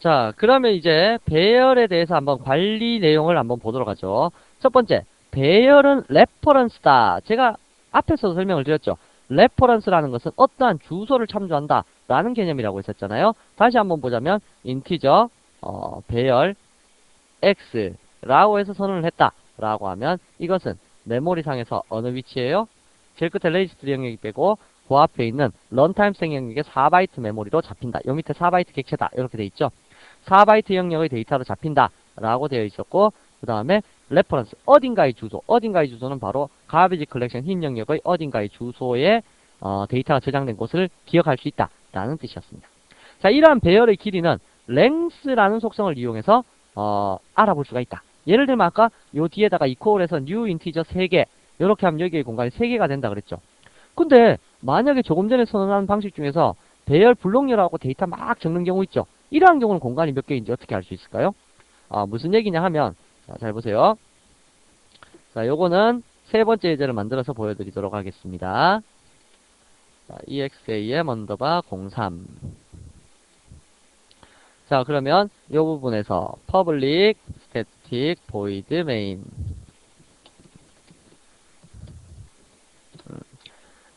자, 그러면 이제 배열에 대해서 한번 관리 내용을 한번 보도록 하죠. 첫 번째, 배열은 레퍼런스다. 제가 앞에서도 설명을 드렸죠. 레퍼런스라는 것은 어떠한 주소를 참조한다 라는 개념이라고 했었잖아요. 다시 한번 보자면 인티저 배열 x라고 해서 선언을 했다 라고 하면 이것은 메모리상에서 어느 위치에요? 제일 끝에 레지스트 영역이 빼고 그 앞에 있는 런타임 생 영역의 4바이트 메모리로 잡힌다. 요 밑에 4바이트 객체다. 이렇게 돼 있죠. 4바이트 영역의 데이터로 잡힌다 라고 되어 있었고, 그 다음에 레퍼런스 어딘가의 주소, 어딘가의 주소는 바로 가비지 컬렉션 흰 영역의 어딘가의 주소에 데이터가 저장된 곳을 기억할 수 있다 라는 뜻이었습니다. 자, 이러한 배열의 길이는 length라는 속성을 이용해서 알아볼 수가 있다. 예를 들면 아까 요 뒤에다가 equal해서 new integer 3개 이렇게 하면 여기의 공간이 3개가 된다 그랬죠. 근데 만약에 조금 전에 선언한 방식 중에서 배열 블록열하고 데이터 막 적는 경우 있죠. 이러한 경우는 공간이 몇 개인지 어떻게 알 수 있을까요? 무슨 얘기냐 하면, 자, 잘 보세요. 자, 요거는 세 번째 예제를 만들어서 보여드리도록 하겠습니다. 자, exam 언더바 03. 자, 그러면 요 부분에서 public static void main.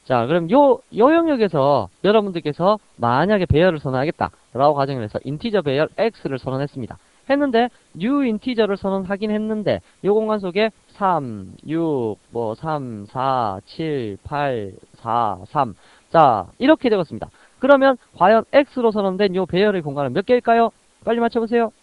자, 그럼 요 영역에서 여러분들께서 만약에 배열을 선언하겠다 라고 가정을 해서 인티저 배열 x를 선언했습니다. 했는데 new 인티저를 선언하긴 했는데 요 공간 속에 3, 6, 3, 4, 7, 8, 4, 3. 자, 이렇게 되었습니다. 그러면 과연 x로 선언된 요 배열의 공간은 몇 개일까요? 빨리 맞춰보세요.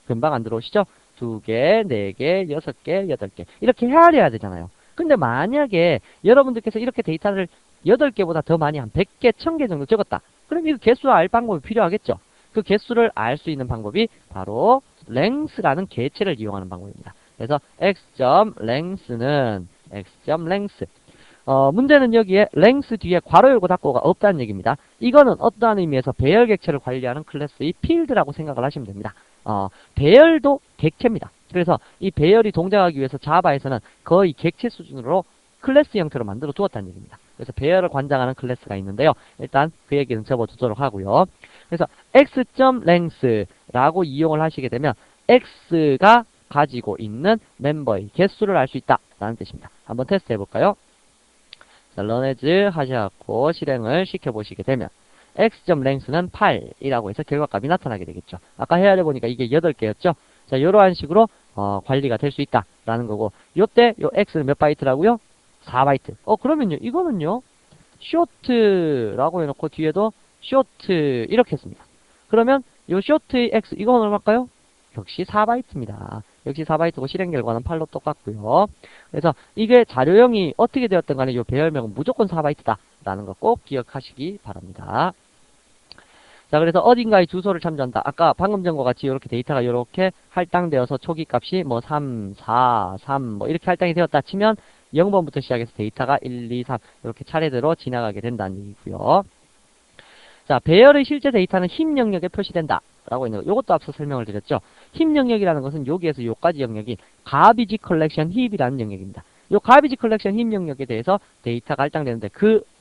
금방 안 들어오시죠? 2개, 4개, 6개, 8개. 이렇게 헤아려야 되잖아요. 근데 만약에 여러분들께서 이렇게 데이터를 8개보다 더 많이 한 100개, 1000개 정도 적었다. 그럼 이 개수를 알 방법이 필요하겠죠. 그 개수를 알 수 있는 방법이 바로 length라는 개체를 이용하는 방법입니다. 그래서 x.length는 x.length. 문제는 여기에 length 뒤에 괄호 열고 닫고가 없다는 얘기입니다. 이거는 어떠한 의미에서 배열 객체를 관리하는 클래스의 필드라고 생각을 하시면 됩니다. 배열도 객체입니다. 그래서 이 배열이 동작하기 위해서 자바에서는 거의 객체 수준으로 클래스 형태로 만들어 두었다는 얘기입니다. 그래서 배열을 관장하는 클래스가 있는데요. 일단 그 얘기는 접어두도록 하고요. 그래서 x.length라고 이용을 하시게 되면 x가 가지고 있는 멤버의 개수를 알 수 있다라는 뜻입니다. 한번 테스트 해볼까요? 자, 런에즈 하셔갖고 실행을 시켜보시게 되면 x.length는 8이라고 해서 결과값이 나타나게 되겠죠. 아까 헤아려보니까 이게 8개였죠. 자, 이러한 식으로 관리가 될 수 있다라는 거고, 요때 요 x는 몇 바이트라고요? 4바이트. 그러면요, 이거는요, short라고 해놓고 뒤에도 short 이렇게 했습니다. 그러면 요 short의 x, 이건 얼마일까요? 역시 4바이트입니다. 역시 4바이트고 실행 결과는 8로 똑같고요. 그래서 이게 자료형이 어떻게 되었든 간에 요 배열명은 무조건 4바이트다 라는 거 꼭 기억하시기 바랍니다. 자, 그래서 어딘가의 주소를 참조한다. 아까 방금 전과 같이 이렇게 데이터가 이렇게 할당되어서 초기 값이 3, 4, 3 이렇게 할당이 되었다 치면 0번부터 시작해서 데이터가 1, 2, 3 이렇게 차례대로 지나가게 된다는 얘기고요. 자, 배열의 실제 데이터는 흰 영역에 표시된다 라고 있는 거. 요것도 앞서 설명을 드렸죠. 흰 영역이라는 것은 여기에서 요까지 영역인 가비지 컬렉션 힙이라는 영역입니다. 요 가비지 컬렉션 힙 영역에 대해서 데이터가 할당되는데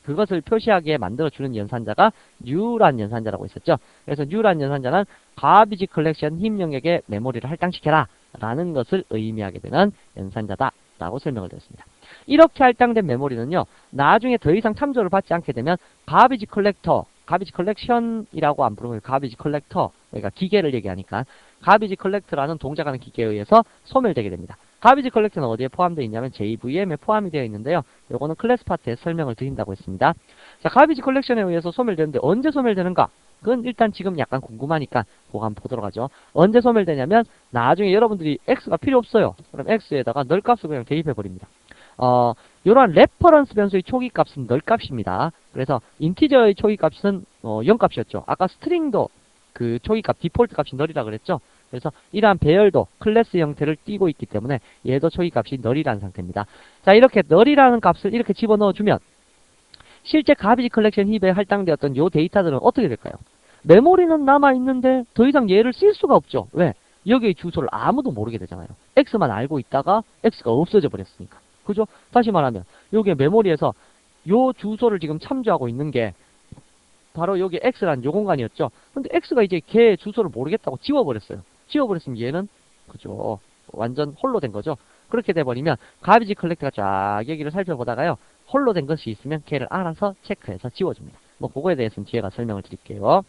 그것을 표시하게 만들어주는 연산자가 new란 연산자라고 있었죠. 그래서 new란 연산자는 가비지 컬렉션 힙 영역에 메모리를 할당시켜라 라는 것을 의미하게 되는 연산자다 라고 설명을 드렸습니다. 이렇게 할당된 메모리는요, 나중에 더 이상 참조를 받지 않게 되면 가비지 컬렉터, 가비지 컬렉션이라고 안 부르면 가비지 컬렉터, 그러니까 기계를 얘기하니까 가비지 컬렉트라는 동작하는 기계에 의해서 소멸되게 됩니다. 가비지 컬렉터는 어디에 포함되어 있냐면 JVM에 포함이 되어 있는데요. 요거는 클래스 파트에서 설명을 드린다고 했습니다. 자, 가비지 컬렉션에 의해서 소멸되는데 언제 소멸되는가? 그건 일단 지금 약간 궁금하니까 그거 한번 보도록 하죠. 언제 소멸되냐면 나중에 여러분들이 X가 필요 없어요. 그럼 X에다가 널 값을 그냥 대입해 버립니다. 이러한 레퍼런스 변수의 초기 값은 널 값입니다. 그래서 인티저의 초기 값은 0 값이었죠. 아까 스트링도 그 초기 값, 디폴트 값이 널이라 그랬죠. 그래서 이러한 배열도 클래스 형태를 띠고 있기 때문에 얘도 초기 값이 널이라는 상태입니다. 자, 이렇게 널이라는 값을 이렇게 집어넣어 주면 실제 가비지 컬렉션 힙에 할당되었던 요 데이터들은 어떻게 될까요? 메모리는 남아있는데 더 이상 얘를 쓸 수가 없죠. 왜? 여기의 주소를 아무도 모르게 되잖아요. X만 알고 있다가 X가 없어져 버렸으니까. 그죠? 다시 말하면 요게 메모리에서 요 주소를 지금 참조하고 있는 게 바로 여기 x란 요 공간이었죠. 근데 x가 이제 걔 주소를 모르겠다고 지워버렸어요. 지워버렸으면 얘는 그죠, 완전 홀로 된 거죠. 그렇게 돼버리면 가비지 컬렉터가 쫙 여기를 살펴보다가요, 홀로 된 것이 있으면 걔를 알아서 체크해서 지워줍니다. 뭐 그거에 대해서는 뒤에가 설명을 드릴게요.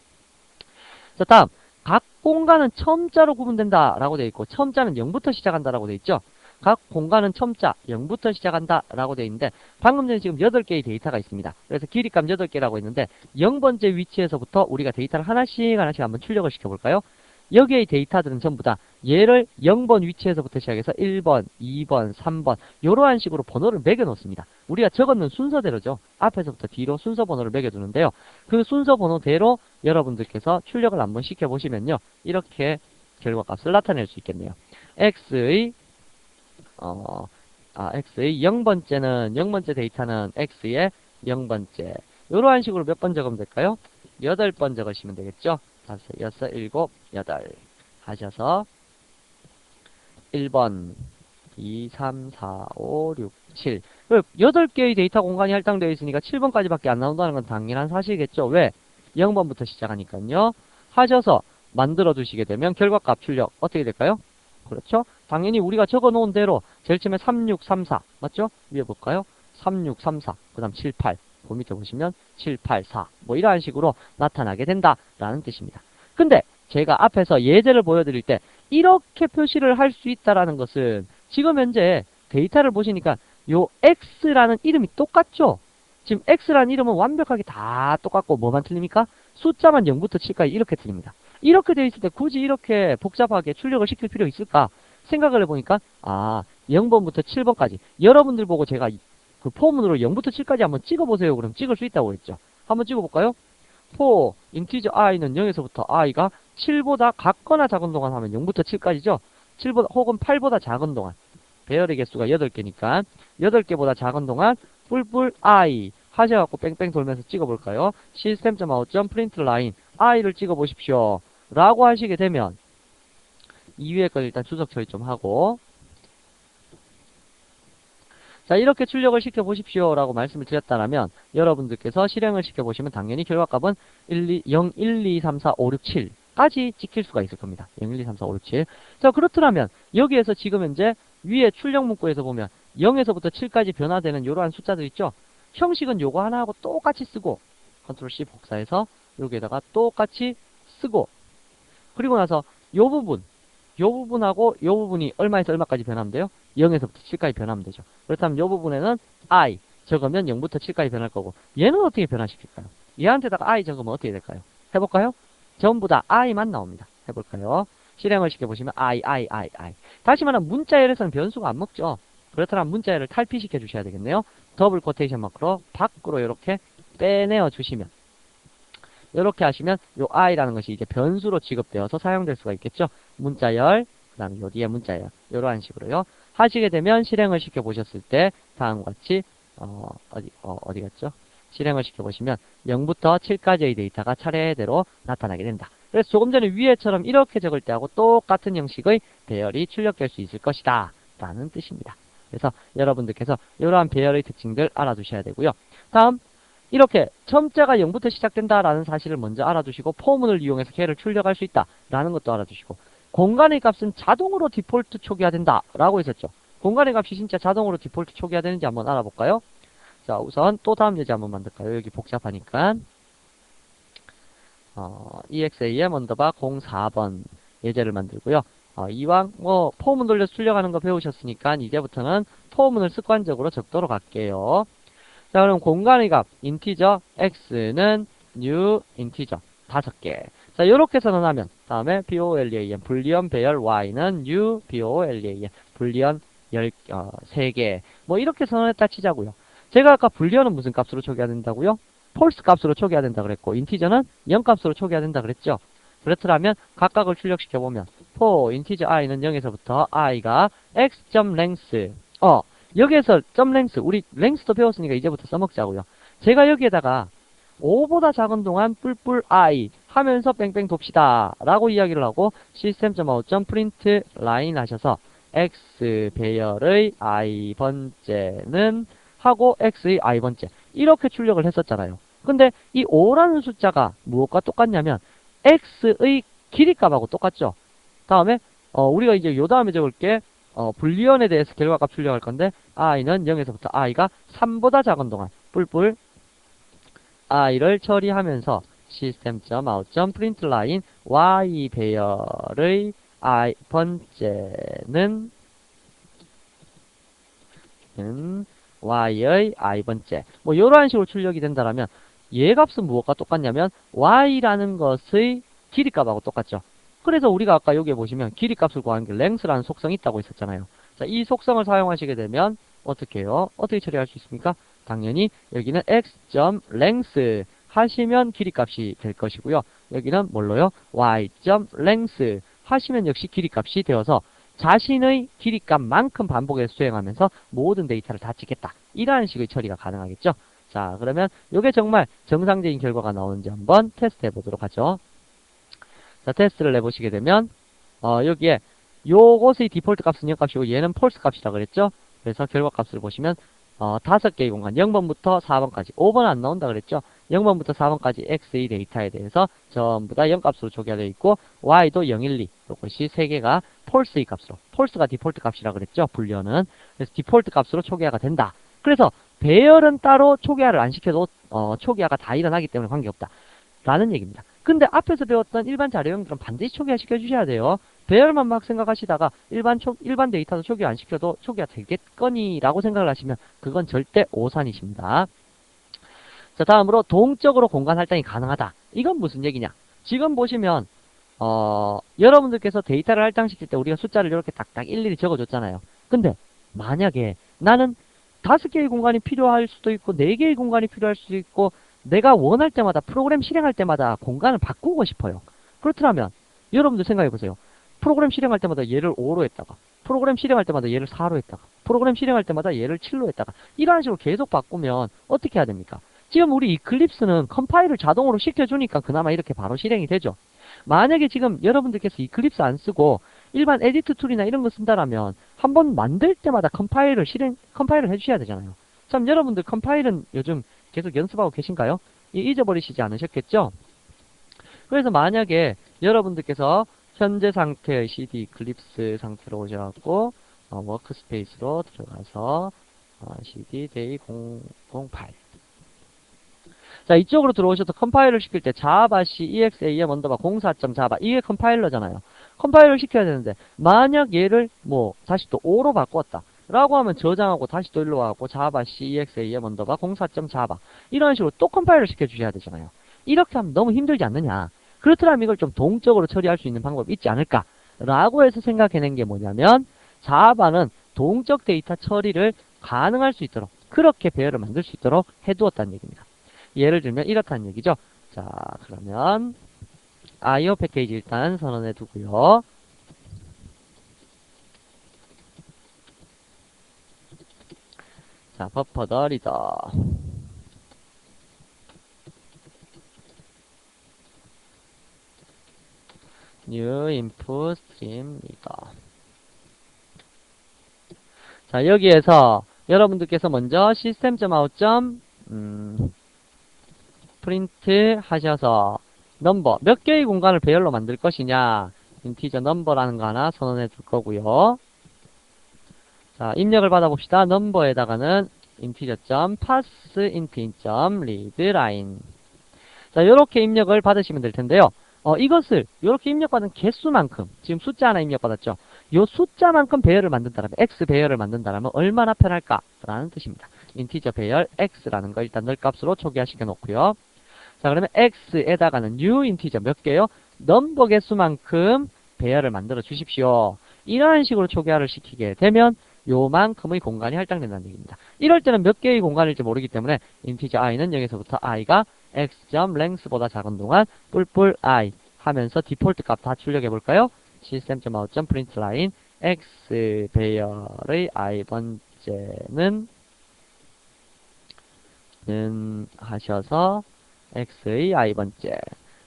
자, 다음 각 공간은 첨자로 구분된다 라고 되어 있고, 첨자는 0부터 시작한다 라고 되어 있죠. 각 공간은 첨자 0부터 시작한다 라고 되어 있는데, 방금 전에 지금 8개의 데이터가 있습니다. 그래서 길이값 8개라고 했는데 0번째 위치에서부터 우리가 데이터를 하나씩 한번 출력을 시켜볼까요? 여기의 데이터들은 전부 다 얘를 0번 위치에서부터 시작해서 1번, 2번, 3번 이러한 식으로 번호를 매겨 놓습니다. 우리가 적었는 순서대로죠. 앞에서부터 뒤로 순서 번호를 매겨 두는데요. 그 순서 번호대로 여러분들께서 출력을 한번 시켜보시면요, 이렇게 결과값을 나타낼 수 있겠네요. x의 x의 0번째는 0번째 데이터는 x의 0번째, 이러한 식으로 몇 번 적으면 될까요? 8번 적으시면 되겠죠. 5, 6, 7, 8 하셔서 1번, 2, 3, 4, 5, 6, 7 8개의 데이터 공간이 할당되어 있으니까 7번까지밖에 안 나온다는 건 당연한 사실이겠죠. 왜? 0번부터 시작하니까요. 하셔서 만들어 두시게 되면 결과값 출력 어떻게 될까요? 그렇죠? 당연히 우리가 적어 놓은 대로 제일 처음에 3, 6, 3, 4 맞죠? 위에 볼까요? 3, 6, 3, 4 그 다음 7, 8 그 밑에 보시면 7, 8, 4 뭐 이러한 식으로 나타나게 된다라는 뜻입니다. 근데 제가 앞에서 예제를 보여드릴 때 이렇게 표시를 할 수 있다라는 것은 지금 현재 데이터를 보시니까 요 X라는 이름이 똑같죠? 지금 X라는 이름은 완벽하게 다 똑같고 뭐만 틀립니까? 숫자만 0부터 7까지 이렇게 틀립니다. 이렇게 되어 있을 때 굳이 이렇게 복잡하게 출력을 시킬 필요 있을까? 생각을 해보니까 0번부터 7번까지 여러분들 보고 제가 그 포문으로 0부터 7까지 한번 찍어보세요. 그럼 찍을 수 있다고 했죠. 한번 찍어볼까요? for 인티저 i는 0에서부터 i가 7보다 같거나 작은 동안 하면 0부터 7까지죠. 7보다 혹은 8보다 작은 동안, 배열의 개수가 8개니까 8개보다 작은 동안 뿔뿔 i 하셔갖고 뺑뺑 돌면서 찍어볼까요? system.out.println i를 찍어보십시오 라고 하시게 되면 이 위에 걸 일단 주석 처리 좀 하고, 자, 이렇게 출력을 시켜보십시오 라고 말씀을 드렸다면 여러분들께서 실행을 시켜보시면 당연히 결과값은 0, 1, 2, 3, 4, 5, 6, 7까지 찍힐 수가 있을 겁니다. 0, 1, 2, 3, 4, 5, 6, 7. 자, 그렇더라면 여기에서 지금 현재 위에 출력 문구에서 보면 0에서부터 7까지 변화되는 이러한 숫자들 있죠? 형식은 요거 하나하고 똑같이 쓰고 컨트롤 C 복사해서 여기에다가 똑같이 쓰고, 그리고 나서 요 부분하고 요 부분이 얼마에서 얼마까지 변하면 돼요? 0에서부터 7까지 변하면 되죠. 그렇다면 요 부분에는 i 적으면 0부터 7까지 변할 거고, 얘는 어떻게 변화시킬까요? 얘한테다가 i 적으면 어떻게 될까요? 해볼까요? 전부 다 i만 나옵니다. 해볼까요? 실행을 시켜보시면 i. 다시 말하면 문자열에서는 변수가 안 먹죠. 그렇다면 문자열을 탈피시켜 주셔야 되겠네요. 더블 코테이션 마크로 밖으로 이렇게 빼내어 주시면, 이렇게 하시면 요 i라는 것이 이제 변수로 취급되어서 사용될 수가 있겠죠. 문자열, 그 다음에 요 뒤에 문자열, 이러한 식으로요. 하시게 되면 실행을 시켜 보셨을 때 다음과 같이 어디 갔죠? 실행을 시켜 보시면 0부터 7까지의 데이터가 차례대로 나타나게 된다. 그래서 조금 전에 위에처럼 이렇게 적을 때하고 똑같은 형식의 배열이 출력될 수 있을 것이다 라는 뜻입니다. 그래서 여러분들께서 이러한 배열의 특징들 알아두셔야 되고요. 다음, 이렇게 첨자가 0부터 시작된다라는 사실을 먼저 알아두시고, 포문을 이용해서 걔를 출력할 수 있다라는 것도 알아두시고, 공간의 값은 자동으로 디폴트 초기화된다 라고 했었죠. 공간의 값이 진짜 자동으로 디폴트 초기화되는지 한번 알아볼까요? 자, 우선 또 다음 예제 한번 만들까요? 여기 복잡하니까 exam 언더바 04번 예제를 만들고요. 이왕 포문 돌려서 출력하는 거 배우셨으니까 이제부터는 포문을 습관적으로 적도록 할게요. 자, 그럼 공간의 값 인티저 x는 new 인티저 5개. 자, 요렇게 선언하면 다음에 boolean 불리언 배열 y는 new boolean 불리언 3개 뭐 이렇게 선언했다 치자고요. 제가 아까 불리언은 무슨 값으로 초기화 된다고요? 폴스 값으로 초기화 된다 그랬고, 인티저는 0 값으로 초기화 된다 그랬죠. 그렇더라면 각각을 출력시켜보면 for 인티저 i는 0에서부터 i가 x.length 여기에서 .length 우리 length도 배웠으니까 이제부터 써먹자고요. 제가 여기에다가 5보다 작은 동안 뿔뿔 i 하면서 뺑뺑 돕시다 라고 이야기를 하고 system.out.println 하셔서 x 배열의 i번째는 하고 x의 i번째 이렇게 출력을 했었잖아요. 근데 이 5라는 숫자가 무엇과 똑같냐면 x의 길이값하고 똑같죠. 다음에 우리가 이제 요 다음에 적을게 불리언에 대해서 결과값 출력할 건데 i는 0에서부터 i가 3보다 작은 동안 뿔뿔 i를 처리하면서 system.out.println y 배열의 I 번째는 y의 i번째 뭐 이러한 식으로 출력이 된다라면 얘 값은 무엇과 똑같냐면 y라는 것의 길이값하고 똑같죠. 그래서 우리가 아까 여기에 보시면 길이값을 구하는 게 length라는 속성이 있다고 있었잖아요. 자, 이 속성을 사용하시게 되면 어떻게 해요? 어떻게 처리할 수 있습니까? 당연히 여기는 x.length 하시면 길이값이 될 것이고요. 여기는 뭘로요? y.length 하시면 역시 길이값이 되어서 자신의 길이값만큼 반복해서 수행하면서 모든 데이터를 다 찍겠다. 이러한 식의 처리가 가능하겠죠. 자, 그러면 이게 정말 정상적인 결과가 나오는지 한번 테스트 해보도록 하죠. 자, 테스트를 해보시게 되면 여기에 요것의 디폴트 값은 0값이고 얘는 폴스 값이라 그랬죠. 그래서 결과 값을 보시면 5개의 공간 0번부터 4번까지 5번 안 나온다 그랬죠. 0번부터 4번까지 x의 데이터에 대해서 전부 다 0값으로 초기화되어 있고 y도 0, 1, 2 이것이 3개가 폴스의 값으로 폴스가 디폴트 값이라 그랬죠. 불려는 그래서 디폴트 값으로 초기화가 된다. 그래서 배열은 따로 초기화를 안 시켜도 초기화가 다 일어나기 때문에 관계없다 라는 얘기입니다. 근데 앞에서 배웠던 일반 자료형들은 반드시 초기화 시켜주셔야 돼요. 배열만 막 생각하시다가 일반 데이터도 초기화 안 시켜도 초기화 되겠거니 라고 생각을 하시면 그건 절대 오산이십니다. 자, 다음으로 동적으로 공간 할당이 가능하다. 이건 무슨 얘기냐? 지금 보시면 여러분들께서 데이터를 할당시킬 때 우리가 숫자를 이렇게 딱딱 일일이 적어줬잖아요. 근데 만약에 나는 5개의 공간이 필요할 수도 있고 4개의 공간이 필요할 수도 있고 내가 원할 때마다 프로그램 실행할 때마다 공간을 바꾸고 싶어요. 그렇다면 여러분들 생각해보세요. 프로그램 실행할 때마다 얘를 5로 했다가 프로그램 실행할 때마다 얘를 4로 했다가 프로그램 실행할 때마다 얘를 7로 했다가 이런 식으로 계속 바꾸면 어떻게 해야 됩니까? 지금 우리 이클립스는 컴파일을 자동으로 시켜주니까 그나마 이렇게 바로 실행이 되죠. 만약에 지금 여러분들께서 이클립스 안 쓰고 일반 에디트 툴이나 이런 거 쓴다라면 한번 만들 때마다 컴파일을 해주셔야 되잖아요. 참 여러분들 컴파일은 요즘 계속 연습하고 계신가요? 잊어버리시지 않으셨겠죠? 그래서 만약에 여러분들께서 현재 상태의 CD 이클립스 상태로 오셔갖고 워크스페이스로 들어가서 CD day 008 자, 이쪽으로 들어오셔서 컴파일을 시킬 때 java c exam 언더바 04.java 이게 컴파일러잖아요. 컴파일을 시켜야 되는데 만약 얘를 다시 또 5로 바꿨다 라고 하면 저장하고 다시 또 일로 와갖고 java c exam 언더바 04.java 이런 식으로 또 컴파일을 시켜주셔야 되잖아요. 이렇게 하면 너무 힘들지 않느냐. 그렇더라면 이걸 좀 동적으로 처리할 수 있는 방법이 있지 않을까 라고 해서 생각해낸 게 뭐냐면 자바는 동적 데이터 처리를 가능할 수 있도록 그렇게 배열을 만들 수 있도록 해두었다는 얘기입니다. 예를 들면 이렇다는 얘기죠. 자, 그러면 IO 패키지 일단 선언해 두고요. 자, 버퍼 더 리더 new input stream reader 자, 여기에서 여러분들께서 먼저 system.out 프린트 하셔서 넘버 몇 개의 공간을 배열로 만들 것이냐 인티저 넘버라는 거 하나 선언해 둘 거고요. 자, 입력을 받아봅시다. 넘버에다가는 integer.parseInt.readLine 자, 요렇게 입력을 받으시면 될 텐데요. 이것을 요렇게 입력받은 개수만큼 지금 숫자 하나 입력받았죠. 요 숫자만큼 배열을 만든다면 x 배열을 만든다면 얼마나 편할까 라는 뜻입니다. 인티저 배열 x라는 거 일단 늘 값으로 초기화시켜 놓고요. 자, 그러면 x에다가는 new 인티저 몇 개요? 넘버 개수만큼 배열을 만들어 주십시오. 이러한 식으로 초기화를 시키게 되면 요만큼의 공간이 할당된다는 얘기입니다. 이럴 때는 몇 개의 공간일지 모르기 때문에 인티저 i는 0에서부터 i가 x.length보다 작은 동안 뿔뿔 i 하면서 디폴트 값 다 출력해 볼까요? system.out.println x 배열의 i 번째는 하셔서 x의 i 번째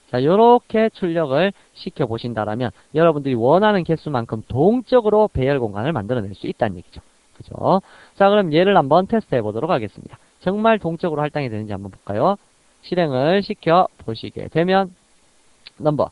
자, 요렇게 출력을 시켜 보신다라면 여러분들이 원하는 개수만큼 동적으로 배열 공간을 만들어낼 수 있다는 얘기죠. 그죠? 자, 그럼 얘를 한번 테스트 해보도록 하겠습니다. 정말 동적으로 할당이 되는지 한번 볼까요? 실행을 시켜 보시게 되면 넘버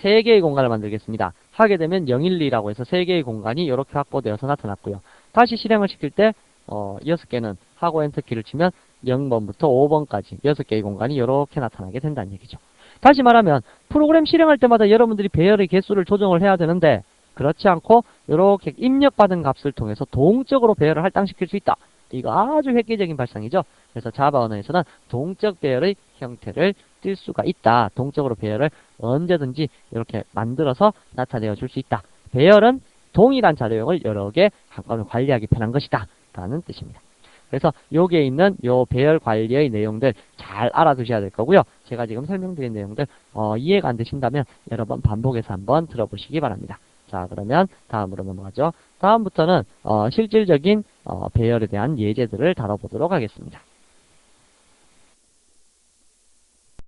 3개의 공간을 만들겠습니다. 하게 되면 012라고 해서 3개의 공간이 이렇게 확보되어서 나타났고요. 다시 실행을 시킬 때 6개는 하고 엔터키를 치면 0번부터 5번까지 6개의 공간이 이렇게 나타나게 된다는 얘기죠. 다시 말하면 프로그램 실행할 때마다 여러분들이 배열의 개수를 조정을 해야 되는데 그렇지 않고 이렇게 입력받은 값을 통해서 동적으로 배열을 할당시킬 수 있다. 이거 아주 획기적인 발상이죠. 그래서 자바 언어에서는 동적 배열의 형태를 뜰 수가 있다. 동적으로 배열을 언제든지 이렇게 만들어서 나타내어 줄 수 있다. 배열은 동일한 자료형을 여러 개 한꺼번에 관리하기 편한 것이다. 라는 뜻입니다. 그래서 여기에 있는 요 배열 관리의 내용들 잘 알아두셔야 될 거고요. 제가 지금 설명드린 내용들 이해가 안 되신다면 여러 번 반복해서 한번 들어보시기 바랍니다. 자, 그러면 다음으로 넘어가죠. 다음부터는 실질적인 배열에 대한 예제들을 다뤄보도록 하겠습니다.